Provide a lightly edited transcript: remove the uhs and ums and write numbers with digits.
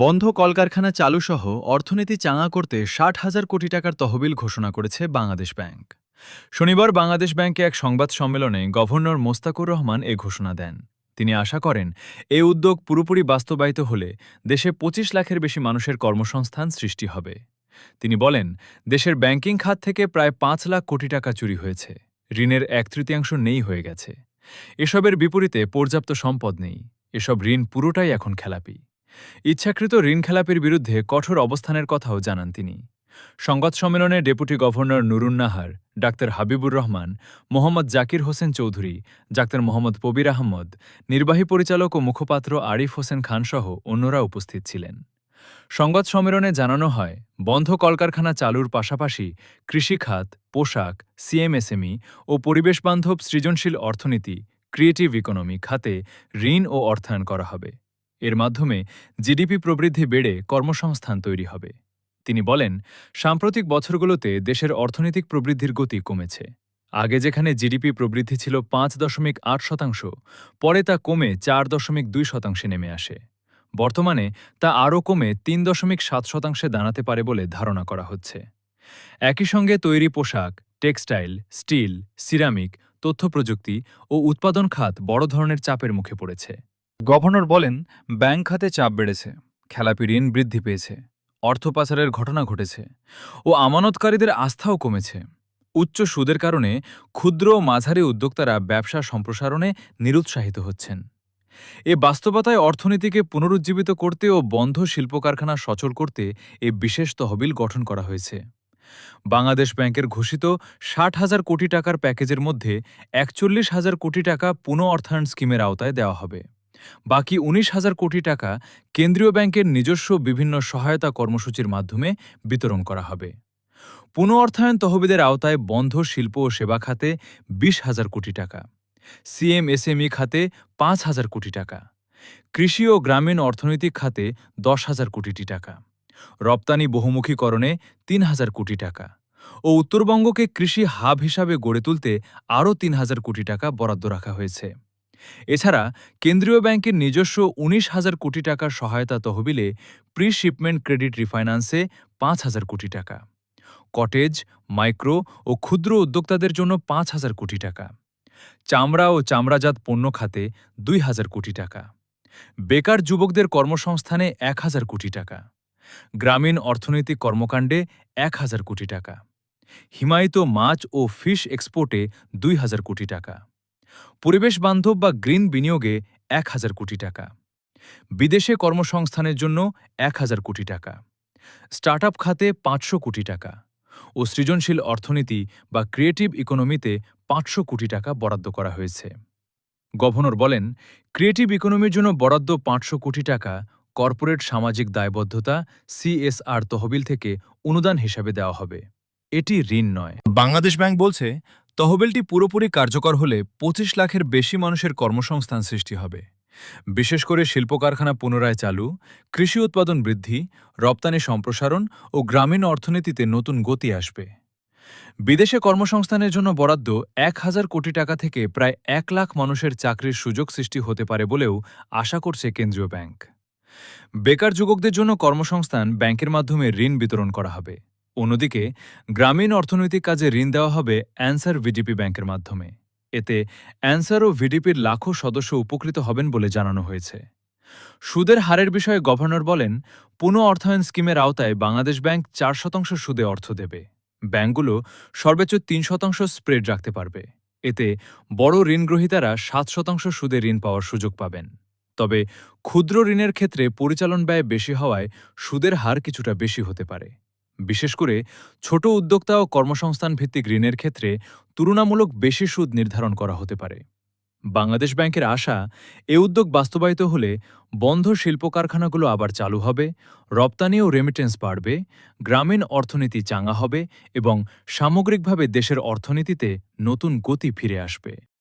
বন্ধ কলকারখানা চালুসহ অর্থনীতি চাঙা করতে ৬০,০০০ কোটি টাকার তহবিল ঘোষণা করেছে বাংলাদেশ ব্যাংক। শনিবার বাংলাদেশ ব্যাংকে এক সংবাদ সম্মেলনে গভর্নর মোস্তাকুর রহমান এ ঘোষণা দেন। তিনি আশা করেন এই উদ্যোগ পুরোপুরি বাস্তবায়িত হলে দেশে ২৫ লাখের বেশি মানুষের কর্মসংস্থান সৃষ্টি হবে। তিনি বলেন, দেশের ব্যাংকিং খাত থেকে প্রায় ৫ লাখ কোটি টাকা চুরি হয়েছে, ঋণের ১/৩ নেই হয়ে গেছে। এসবের বিপরীতে পর্যাপ্ত সম্পদ নেই, এসব ঋণ পুরোটাই এখন খেলাপি। ইচ্ছাকৃত ঋণ খেলাপির বিরুদ্ধে কঠোর অবস্থানের কথাও জানান তিনি। সংবাদ সম্মেলনে ডেপুটি গভর্নর নুরুন নাহার, ডাক্তার হাবিবুর রহমান, মোহাম্মদ জাকির হোসেন চৌধুরী, ডাক্তার মোহাম্মদ কবির আহমদ, নির্বাহী পরিচালক ও মুখপাত্র আরিফ হোসেন খানসহ অন্যরা উপস্থিত ছিলেন। সংবাদ সম্মেলনে জানানো হয়, বন্ধ কলকারখানা চালুর পাশাপাশি কৃষিখাত, পোশাক, সিএমএসএমই ও পরিবেশবান্ধব সৃজনশীল অর্থনীতি, ক্রিয়েটিভ ইকোনমি খাতে ঋণ ও অর্থায়ন করা হবে। এর মাধ্যমে জিডিপি প্রবৃদ্ধি বেড়ে কর্মসংস্থান তৈরি হবে। তিনি বলেন, সাম্প্রতিক বছরগুলোতে দেশের অর্থনৈতিক প্রবৃদ্ধির গতি কমেছে। আগে যেখানে জিডিপি প্রবৃদ্ধি ছিল ৫.৮%, পরে তা কমে ৪.২% নেমে আসে। বর্তমানে তা আরও কমে ৩.৭% দাঁড়াতে পারে বলে ধারণা করা হচ্ছে। একই সঙ্গে তৈরি পোশাক, টেক্সটাইল, স্টিল, সিরামিক, তথ্যপ্রযুক্তি ও উৎপাদন খাত বড় ধরনের চাপের মুখে পড়েছে। গভর্নর বলেন, ব্যাংক খাতে চাপ বেড়েছে, খেলাপি ঋণ বৃদ্ধি পেয়েছে, অর্থ পাচারের ঘটনা ঘটেছে ও আমানতকারীদের আস্থাও কমেছে। উচ্চ সুদের কারণে ক্ষুদ্র ও মাঝারি উদ্যোক্তারা ব্যবসা সম্প্রসারণে নিরুৎসাহিত হচ্ছেন। এ বাস্তবতায় অর্থনীতিকে পুনরুজ্জীবিত করতে ও বন্ধ শিল্প কারখানা সচল করতে এ বিশেষ তহবিল গঠন করা হয়েছে। বাংলাদেশ ব্যাংকের ঘোষিত ৬০,০০০ কোটি টাকার প্যাকেজের মধ্যে ৪১,০০০ কোটি টাকা পুনঃ অর্থায়ন স্কিমের আওতায় দেওয়া হবে। বাকি ১৯,০০০ কোটি টাকা কেন্দ্রীয় ব্যাংকের নিজস্ব বিভিন্ন সহায়তা কর্মসূচির মাধ্যমে বিতরণ করা হবে। পুনঃ অর্থায়ন তহবিলের আওতায় বন্ধ শিল্প ও সেবা খাতে ২০,০০০ কোটি টাকা, সিএমএসএমই খাতে ৫,০০০ কোটি টাকা, কৃষি ও গ্রামীণ অর্থনৈতিক খাতে ১০,০০০ কোটি টাকা, রপ্তানি বহুমুখীকরণে ৩,০০০ কোটি টাকা ও উত্তরবঙ্গকে কৃষি হাব হিসাবে গড়ে তুলতে আরও ৩,০০০ কোটি টাকা বরাদ্দ রাখা হয়েছে। এছাড়া কেন্দ্রীয় ব্যাংকের নিজস্ব ১৯,০০০ কোটি টাকার সহায়তা তহবিলে প্রি শিপমেন্ট ক্রেডিট রিফাইন্যান্সে ৫,০০০ কোটি টাকা, কটেজ, মাইক্রো ও ক্ষুদ্র উদ্যোক্তাদের জন্য ৫,০০০ কোটি টাকা, চামড়া ও চামড়াজাত পণ্য খাতে ২,০০০ কোটি টাকা, বেকার যুবকদের কর্মসংস্থানে ১,০০০ কোটি টাকা, গ্রামীণ অর্থনৈতিক কর্মকাণ্ডে ১,০০০ কোটি টাকা, হিমায়িত মাছ ও ফিশ এক্সপোর্টে ২,০০০ কোটি টাকা, পরিবেশ বান্ধব বা গ্রিন বিনিয়োগে ১,০০০ কোটি টাকা, বিদেশে কর্মসংস্থানের জন্য ১,০০০ কোটি টাকা, স্টার্টআপ খাতে ৫০০ কোটি টাকা ও সৃজনশীল অর্থনীতি বা ক্রিয়েটিভ ইকোনমিতে ৫০০ কোটি টাকা বরাদ্দ করা হয়েছে। গভর্নর বলেন, ক্রিয়েটিভ ইকোনমির জন্য বরাদ্দ ৫০০ কোটি টাকা কর্পোরেট সামাজিক দায়বদ্ধতা সিএসআর তহবিল থেকে অনুদান হিসাবে দেওয়া হবে। এটি ঋণ নয়। বাংলাদেশ ব্যাংক বলছে, তহবিলটি পুরোপুরি কার্যকর হলে ২৫ লাখের বেশি মানুষের কর্মসংস্থান সৃষ্টি হবে। বিশেষ করে শিল্প কারখানা পুনরায় চালু, কৃষি উৎপাদন বৃদ্ধি, রপ্তানি সম্প্রসারণ ও গ্রামীণ অর্থনীতিতে নতুন গতি আসবে। বিদেশে কর্মসংস্থানের জন্য বরাদ্দ ১,০০০ কোটি টাকা থেকে প্রায় ১ লাখ মানুষের চাকরির সুযোগ সৃষ্টি হতে পারে বলেও আশা করছে কেন্দ্রীয় ব্যাংক। বেকার যুবকদের জন্য কর্মসংস্থান ব্যাংকের মাধ্যমে ঋণ বিতরণ করা হবে। অন্যদিকে গ্রামীণ অর্থনৈতিক কাজে ঋণ দেওয়া হবে অ্যানসার ভিডিপি ব্যাংকের মাধ্যমে। এতে অ্যানসার ও ভিডিপির লাখো সদস্য উপকৃত হবেন বলে জানানো হয়েছে। সুদের হারের বিষয়ে গভর্নর বলেন, পুনঃ অর্থায়ন স্কিমের আওতায় বাংলাদেশ ব্যাংক ৪% সুদে অর্থ দেবে। ব্যাংকগুলো সর্বোচ্চ ৩% স্প্রেড রাখতে পারবে। এতে বড় ঋণগ্রহীতারা ৭% সুদে ঋণ পাওয়ার সুযোগ পাবেন। তবে ক্ষুদ্র ঋণের ক্ষেত্রে পরিচালন ব্যয় বেশি হওয়ায় সুদের হার কিছুটা বেশি হতে পারে। বিশেষ করে ছোট উদ্যোক্তা ও কর্মসংস্থান ভিত্তিক ঋণের ক্ষেত্রে তুলনামূলক বেশি সুদ নির্ধারণ করা হতে পারে। বাংলাদেশ ব্যাংকের আশা, এ উদ্যোগ বাস্তবায়িত হলে বন্ধ শিল্প কারখানাগুলো আবার চালু হবে, রপ্তানি ও রেমিটেন্স বাড়বে, গ্রামীণ অর্থনীতি চাঙা হবে এবং সামগ্রিকভাবে দেশের অর্থনীতিতে নতুন গতি ফিরে আসবে।